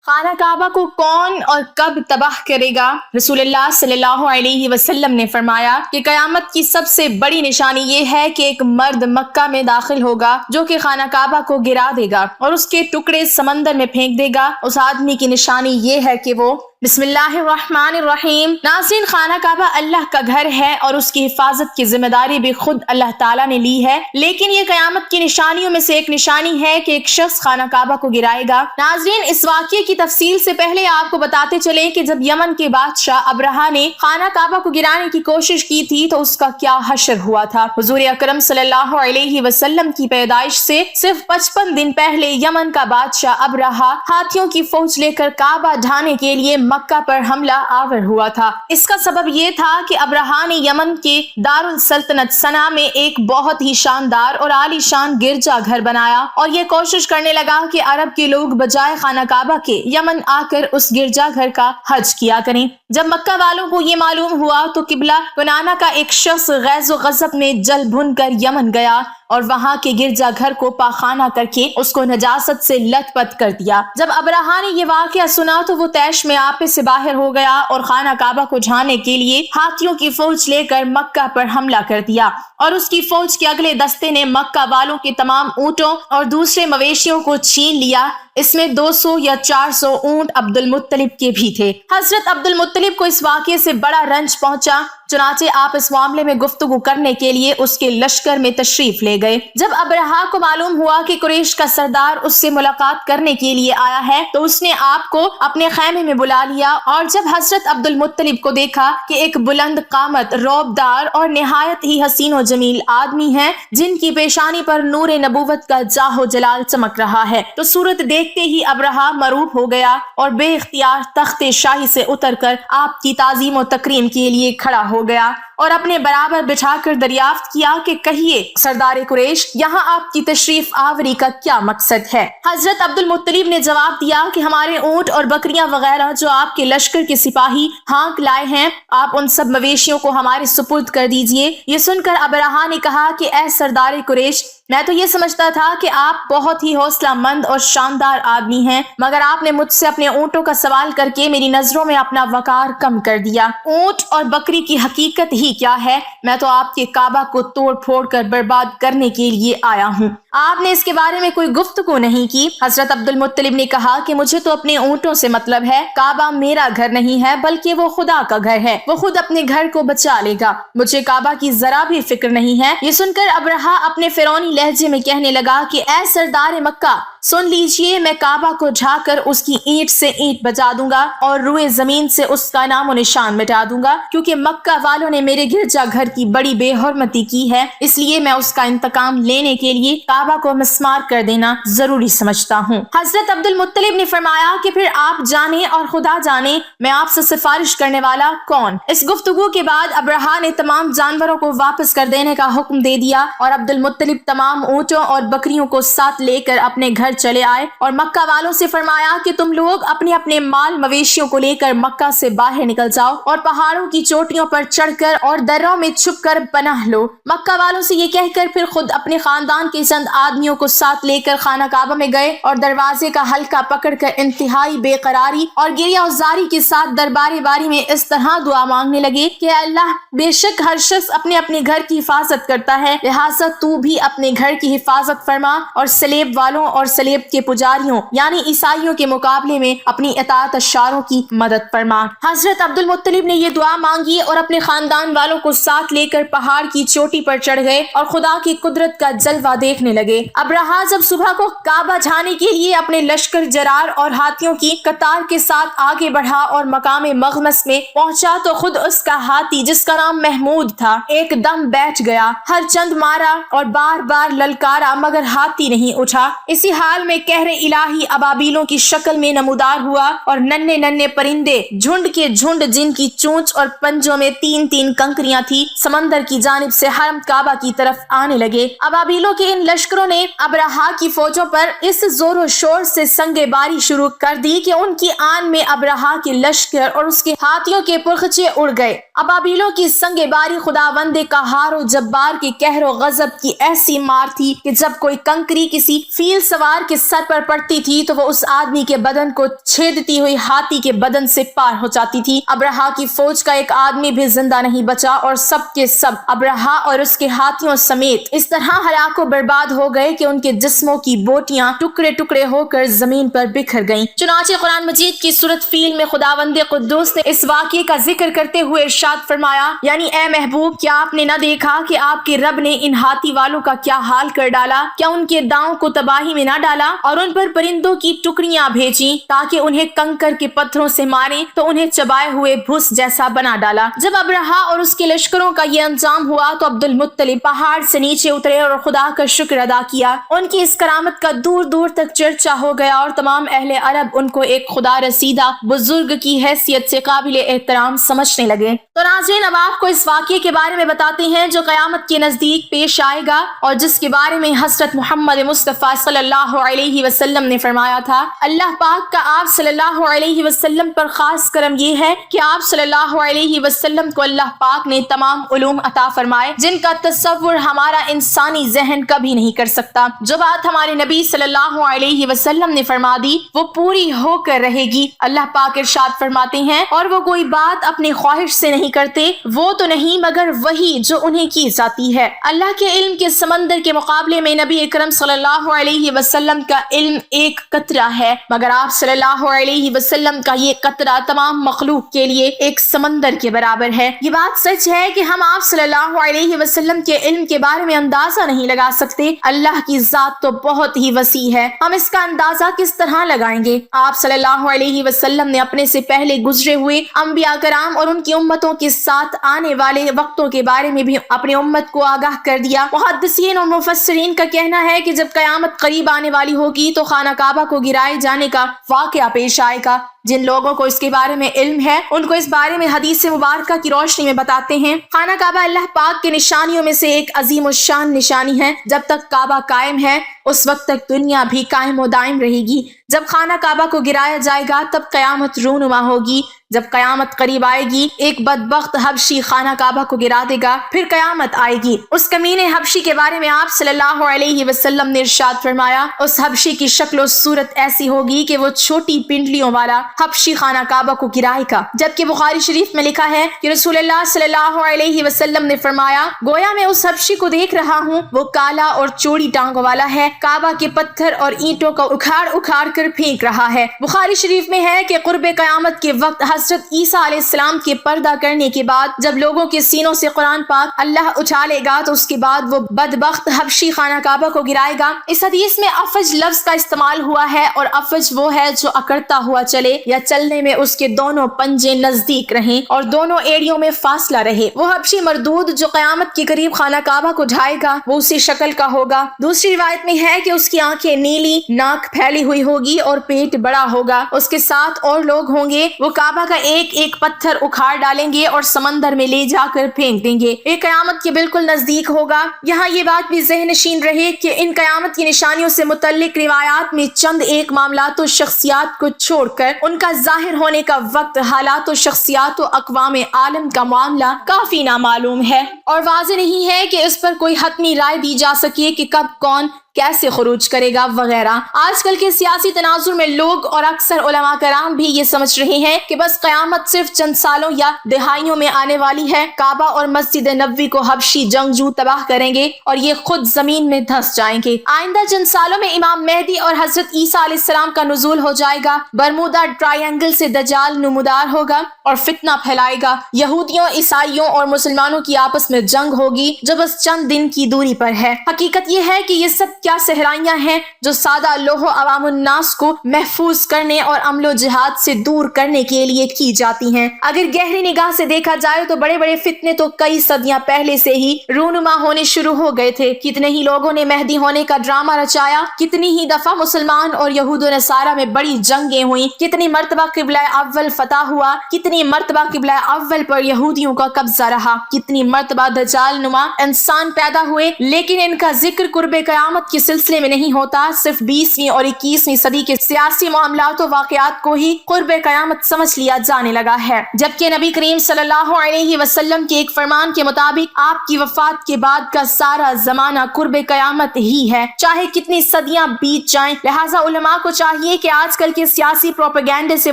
خانہ کعبہ کو کون اور کب تباہ کرے گا؟ رسول اللہ صلی اللہ علیہ وسلم نے فرمایا کہ قیامت کی سب سے بڑی نشانی یہ ہے کہ ایک مرد مکہ میں داخل ہوگا جو کہ خانہ کعبہ کو گرا دے گا اور اس کے ٹکڑے سمندر میں پھینک دے گا۔ اس آدمی کی نشانی یہ ہے کہ وہ بسم اللہ الرحمن الرحیم۔ ناظرین، خانہ کعبہ اللہ کا گھر ہے اور اس کی حفاظت کی ذمہ داری بھی خود اللہ تعالیٰ نے لی ہے، لیکن یہ قیامت کی نشانیوں میں سے ایک نشانی ہے کہ ایک شخص خانہ کعبہ کو گرائے گا۔ ناظرین، اس واقعے کی تفصیل سے پہلے آپ کو بتاتے چلیں کہ جب یمن کے بادشاہ ابرہہ نے خانہ کعبہ کو گرانے کی کوشش کی تھی تو اس کا کیا حشر ہوا تھا۔ حضور اکرم صلی اللہ علیہ وسلم کی پیدائش سے صرف 55 دن پہلے یمن کا بادشاہ ابرہہ ہاتھیوں کی فوج لے کر کعبہ ڈھانے کے لیے مکہ پر حملہ آور ہوا تھا۔ اس کا سبب یہ تھا کہ ابرہہ نے یمن کے دارالسلطنت صنعا میں ایک بہت ہی شاندار اور عالی شان گرجا گھر بنایا اور یہ کوشش کرنے لگا کہ عرب کے لوگ بجائے خانہ کعبہ کے یمن آ کر اس گرجا گھر کا حج کیا کریں۔ جب مکہ والوں کو یہ معلوم ہوا تو قبلہ کنانہ کا ایک شخص غیظ و غضب میں جل بھن کر یمن گیا اور وہاں کے گرجا گھر کو پاخانہ کر کے اس کو نجاست سے لت پت کر دیا۔ جب ابرہہ نے یہ واقعہ سنا تو وہ طیش میں آپے سے باہر ہو گیا اور خانہ کعبہ کو ڈھانے کے لیے ہاتھیوں کی فوج لے کر مکہ پر حملہ کر دیا، اور اس کی فوج کے اگلے دستے نے مکہ والوں کے تمام اونٹوں اور دوسرے مویشیوں کو چھین لیا۔ اس میں 200 یا 400 اونٹ عبد المطلب کے بھی تھے۔ حضرت عبد المطلب کو اس واقعے سے بڑا رنج پہنچا، چنانچہ آپ اس معاملے میں گفتگو کرنے کے لیے اس کے لشکر میں تشریف لے گئے۔ جب ابرہہ کو معلوم ہوا کہ قریش کا سردار اس سے ملاقات کرنے کے لیے آیا ہے تو اس نے آپ کو اپنے خیمے میں بلا لیا، اور جب حضرت عبد المطلب کو دیکھا کہ ایک بلند قامت، رعبدار اور نہایت ہی حسین و جمیل آدمی ہے جن کی پیشانی پر نور نبوت کا جاہ و جلال چمک رہا ہے، تو صورت دیکھتے ہی ابرہہ مروب ہو گیا اور بے اختیار تخت شاہی سے اتر کر آپ کی تعظیم و تکریم کے لیے کھڑا ہو گیا اور اپنے برابر بٹھا کر دریافت کیا کہ کہیے سردار قریش، یہاں آپ کی تشریف آوری کا کیا مقصد ہے؟ حضرت عبد المطلب نے جواب دیا کہ ہمارے اونٹ اور بکریاں وغیرہ جو آپ کے لشکر کے سپاہی ہانک لائے ہیں، آپ ان سب مویشیوں کو ہمارے سپرد کر دیجئے۔ یہ سن کر ابرہہ نے کہا کہ اے سردار قریش، میں تو یہ سمجھتا تھا کہ آپ بہت ہی حوصلہ مند اور شاندار آدمی ہیں، مگر آپ نے مجھ سے اپنے اونٹوں کا سوال کر کے میری نظروں میں اپنا وقار کم کر دیا۔ اونٹ اور بکری کی حقیقت ہی کیا ہے؟ میں تو آپ کے کعبہ کو توڑ پھوڑ کر برباد کرنے کے لیے آیا ہوں۔ آپ نے اس کے بارے میں کوئی گفتگو نہیں کی۔ حضرت عبد المطلب نے کہا کہ مجھے تو اپنے اونٹوں سے مطلب ہے، کعبہ میرا گھر نہیں ہے بلکہ وہ خدا کا گھر ہے، وہ خود اپنے گھر کو بچا لے گا، مجھے کعبہ کی ذرا بھی فکر نہیں ہے۔ یہ سن کر ابرہہ اپنے فرعونی لہجے میں کہنے لگا کہ اے سردار مکہ، سن لیجئے، میں کعبہ کو ڈھا کر اس کی اینٹ سے اینٹ بجا دوں گا اور روئے زمین سے اس کا نام و نشان مٹا دوں گا، کیونکہ مکہ والوں نے میرے گرجا گھر کی بڑی بے حرمتی کی ہے، اس لیے میں اس کا انتقام لینے کے لیے کعبہ کو مسمار کر دینا ضروری سمجھتا ہوں۔ حضرت عبد المطلب نے فرمایا کہ پھر آپ جانے اور خدا جانے میں آپ سے سفارش کرنے والا کون؟ اس گفتگو کے بعد ابرہہ نے تمام جانوروں کو واپس کر دینے کا حکم دے دیا اور عبد المطلب تمام اونٹوں اور بکریوں کو ساتھ لے کر اپنے گھر چلے آئے اور مکہ والوں سے فرمایا کہ تم لوگ اپنے اپنے مال مویشیوں کو لے کر مکہ سے باہر نکل جاؤ اور پہاڑوں کی چوٹیوں پر چڑھ کر اور دروں میں چھپ کر پناہ لو۔ مکہ والوں سے یہ کہہ کر پھر خود اپنے خاندان کے چند آدمیوں کو ساتھ لے کر خانہ کعبہ میں گئے اور دروازے کا حلقہ پکڑ کر انتہائی بے قراری اور گریہ و زاری کے ساتھ دربار باری میں اس طرح دعا مانگنے لگے کہ اے اللہ، بے شک ہر شخص اپنے اپنے گھر کی حفاظت کرتا ہے، لہٰذا تو بھی اپنے گھر کی حفاظت فرما اور سلیب والوں اور سلیب کے پجاریوں یعنی عیسائیوں کے مقابلے میں اپنی اطاعت اشاروں کی مدد فرما۔ حضرت عبد المطلب نے یہ دعا مانگی اور اپنے خاندان والوں کو ساتھ لے کر پہاڑ کی چوٹی پر چڑھ گئے اور خدا کی قدرت کا جلوہ دیکھنے لگے۔ ابرہہ جب صبح کو کعبہ ڈھانے کے لیے اپنے لشکر جرار اور ہاتھیوں کی قطار کے ساتھ آگے بڑھا اور مقام مغمس میں پہنچا تو خود اس کا ہاتھی جس کا نام محمود تھا ایک دم بیٹھ گیا، ہر چند مارا اور بار بار للکارا مگر ہاتھی نہیں اٹھا۔ اسی حال میں قہر الہی ابابیلوں کی شکل میں نمودار ہوا اور ننھے ننھے پرندے جھنڈ کے جھنڈ جن کی چونچ اور پنجوں میں 3 کنکریاں تھی سمندر کی جانب سے حرم کعبہ کی طرف آنے لگے۔ ابابیلوں کے ان لشکروں نے ابرہہ کی فوجوں پر اس زور و شور سے سنگ باری شروع کر دی کہ ان کی آن میں ابرہہ کے لشکر اور اس کے ہاتھیوں کے پرخچے اڑ گئے۔ ابابیلوں کی سنگ باری خداوند قہار و جبار کے قہر و غضب کی ایسی مار تھی کہ جب کوئی کنکری کسی فیل سوار تلوار کے سر پر پڑتی تھی تو وہ اس آدمی کے بدن کو چھیدتی ہوئی ہاتھی کے بدن سے پار ہو جاتی تھی۔ ابرہا کی فوج کا ایک آدمی بھی زندہ نہیں بچا اور سب کے سب ابرہا اور اس کے ہاتھیوں سمیت اس طرح ہلاک و برباد ہو گئے کہ ان کے جسموں کی بوٹیاں ٹکڑے ٹکڑے ہو کر زمین پر بکھر گئیں۔ چنانچہ قرآن مجید کی سورۃ فیل میں خداوند قدوس نے اس واقعے کا ذکر کرتے ہوئے ارشاد فرمایا، یعنی اے محبوب کیا آپ نے نہ دیکھا کہ آپ کے رب نے ان ہاتھی والوں کا کیا حال کر ڈالا؟ کیا ان کے داؤں کو تباہی میں نہ ڈالا اور ان پر پرندوں کی ٹکڑیاں بھیجی تاکہ انہیں کنکر کے پتھروں سے ماریں تو انہیں چبائے ہوئے بھس جیسا بنا ڈالا۔ جب ابرہا اور اس کے لشکروں کا یہ انجام ہوا تو عبد المطلب پہاڑ سے نیچے اترے اور خدا کا شکر ادا کیا۔ ان کی اس کرامت کا دور دور تک چرچا ہو گیا اور تمام اہل عرب ان کو ایک خدا رسیدہ بزرگ کی حیثیت سے قابل احترام سمجھنے لگے۔ تو ناظرین، اب آپ کو اس واقعے کے بارے میں بتاتے ہیں جو قیامت کے نزدیک پیش آئے گا اور جس کے بارے میں حضرت محمد مصطفیٰ صلی اللہ علیہ وسلم نے فرمایا تھا۔ اللہ پاک کا آپ صلی اللہ علیہ وسلم پر خاص کرم یہ ہے کہ آپ صلی اللہ علیہ وسلم کو اللہ پاک نے تمام علوم عطا فرمائے جن کا تصور ہمارا انسانی ذہن کبھی نہیں کر سکتا۔ جو بات ہمارے نبی صلی اللہ علیہ وسلم نے فرما دی وہ پوری ہو کر رہے گی۔ اللہ پاک ارشاد فرماتے ہیں، اور وہ کوئی بات اپنی خواہش سے نہیں کرتے، وہ تو نہیں مگر وہی جو انہیں کی جاتی ہے۔ اللہ کے علم کے سمندر کے مقابلے میں نبی اکرم صلی اللہ علیہ وسلم کا علم ایک قطرہ ہے، مگر آپ صلی اللہ علیہ وسلم کا یہ قطرہ تمام مخلوق کے لیے ایک سمندر کے برابر ہے۔ یہ بات سچ ہے کہ ہم آپ صلی اللہ علیہ وسلم کے علم کے بارے میں اندازہ نہیں لگا سکتے۔ اللہ کی ذات تو بہت ہی وسیع ہے، ہم اس کا اندازہ کس طرح لگائیں گے؟ آپ صلی اللہ علیہ وسلم نے اپنے سے پہلے گزرے ہوئے انبیاء کرام اور ان کی امتوں کے ساتھ آنے والے وقتوں کے بارے میں بھی اپنی امت کو آگاہ کر دیا۔ محدثین اور مفسرین کا کہنا ہے کہ جب قیامت قریب آنے والی ہوگی تو خانہ کعبہ کو گرائے جانے کا واقعہ پیش آئے گا۔ جن لوگوں کو اس کے بارے میں علم ہے ان کو اس بارے میں حدیث مبارکہ کی روشنی میں بتاتے ہیں۔ خانہ کعبہ اللہ پاک کے نشانیوں میں سے ایک عظیم الشان نشانی ہے۔ جب تک کعبہ قائم ہے اس وقت تک دنیا بھی قائم و دائم رہے گی۔ جب خانہ کعبہ کو گرایا جائے گا تب قیامت رونما ہوگی۔ جب قیامت قریب آئے گی ایک بدبخت حبشی خانہ کعبہ کو گرا دے گا، پھر قیامت آئے گی۔ اس کمینے حبشی کے بارے میں آپ صلی اللہ علیہ وسلم نے ارشاد فرمایا، اس حبشی کی شکل و صورت ایسی ہوگی کہ وہ چھوٹی پنڈلیوں والا حبشی خانہ کعبہ کو گرائے گا۔ جبکہ بخاری شریف میں لکھا ہے کہ رسول اللہ صلی اللہ علیہ وسلم نے فرمایا، گویا میں اس حبشی کو دیکھ رہا ہوں، وہ کالا اور چوڑی ٹانگوں والا ہے، کعبہ کے پتھر اور اینٹوں کو اکھاڑ اکھاڑ کر پھینک رہا ہے۔ بخاری شریف میں ہے کہ قرب قیامت کے وقت حضرت عیسیٰ علیہ السلام کے پردہ کرنے کے بعد جب لوگوں کے سینوں سے قرآن پاک اللہ اٹھا لے گا تو اس کے بعد وہ بدبخت حبشی خانہ کعبہ کو گرائے گا۔ اس حدیث میں افج لفظ کا استعمال ہوا ہے، اور افج وہ ہے جو اکڑتا ہوا چلے یا چلنے میں اس کے دونوں پنجے نزدیک رہیں اور دونوں ایڑیوں میں فاصلہ رہے۔ وہ حبشی مردود جو قیامت کے قریب خانہ کعبہ کو ڈھائے گا وہ اسی شکل کا ہوگا۔ دوسری روایت میں ہے کہ اس کی آنکھیں نیلی، ناک پھیلی ہوئی ہوگی اور پیٹ بڑا ہوگا۔ اس کے ساتھ اور لوگ ہوں گے، وہ کعبہ کا ایک ایک پتھر اکھاڑ ڈالیں گے اور سمندر میں لے جا کر پھینک دیں گے۔ یہ قیامت کے بالکل نزدیک ہوگا۔ یہاں یہ بات بھی ذہن نشین رہے کہ ان قیامت کی نشانیوں سے متعلق روایات میں چند ایک معاملات و شخصیات کو چھوڑ کر ان کا ظاہر ہونے کا وقت، حالات و شخصیات و اقوام عالم کا معاملہ کافی نامعلوم ہے اور واضح نہیں ہے کہ اس پر کوئی حتمی رائے دی جا سکے کہ کب کون کیسے خروج کرے گا وغیرہ۔ آج کل کے سیاسی تناظر میں لوگ اور اکثر علماء کرام بھی یہ سمجھ رہے ہیں کہ بس قیامت صرف چند سالوں یا دہائیوں میں آنے والی ہے، کعبہ اور مسجد نبوی کو حبشی جنگجو تباہ کریں گے اور یہ خود زمین میں دھس جائیں گے۔ آئندہ چند سالوں میں امام مہدی اور حضرت عیسیٰ علیہ السلام کا نزول ہو جائے گا، برمودا ٹرائی اینگل سے دجال نمودار ہوگا اور فتنہ پھیلائے گا، یہودیوں، عیسائیوں اور مسلمانوں کی آپس میں جنگ ہوگی جو بس چند دن کی دوری پر ہے۔ حقیقت یہ ہے کہ یہ سب کیا صحرائیاں ہیں جو سادہ لوح عوام الناس کو محفوظ کرنے اور عمل و جہاد سے دور کرنے کے لیے کی جاتی ہیں۔ اگر گہری نگاہ سے دیکھا جائے تو بڑے بڑے فتنے تو کئی صدیاں پہلے سے ہی رونما ہونے شروع ہو گئے تھے۔ کتنے ہی لوگوں نے مہدی ہونے کا ڈرامہ رچایا، کتنی ہی دفعہ مسلمان اور یہود و نصارہ میں بڑی جنگیں ہوئیں، کتنی مرتبہ قبلہ اول فتح ہوا، کتنی مرتبہ قبلہ اول پر یہودیوں کا قبضہ رہا، کتنی مرتبہ دجال نما انسان پیدا ہوئے، لیکن ان کا ذکر قرب قیامت کے سلسلے میں نہیں ہوتا، صرف 20ویں اور 21ویں صدی کے سیاسی معاملات و واقعات کو ہی قرب قیامت سمجھ لیا جانے لگا ہے، جبکہ نبی کریم صلی اللہ علیہ وسلم کے ایک فرمان کے مطابق آپ کی وفات کے بعد کا سارا زمانہ قرب قیامت ہی ہے، چاہے کتنی صدیاں بیت جائیں۔ لہٰذا علماء کو چاہیے کہ آج کل کے سیاسی پروپیگنڈے سے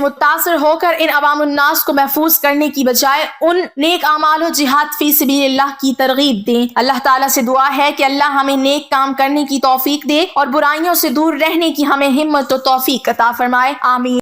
متاثر ہو کر ان عوام الناس کو محفوظ کرنے کی بجائے ان نیک اعمال و جہاد فی سبیل اللہ کی ترغیب دیں۔ اللہ تعالیٰ سے دعا ہے کہ اللہ ہمیں نیک کام کرنے کی توفیق دے اور برائیوں سے دور رہنے کی ہمیں ہمت و توفیق عطا فرمائے، آمین۔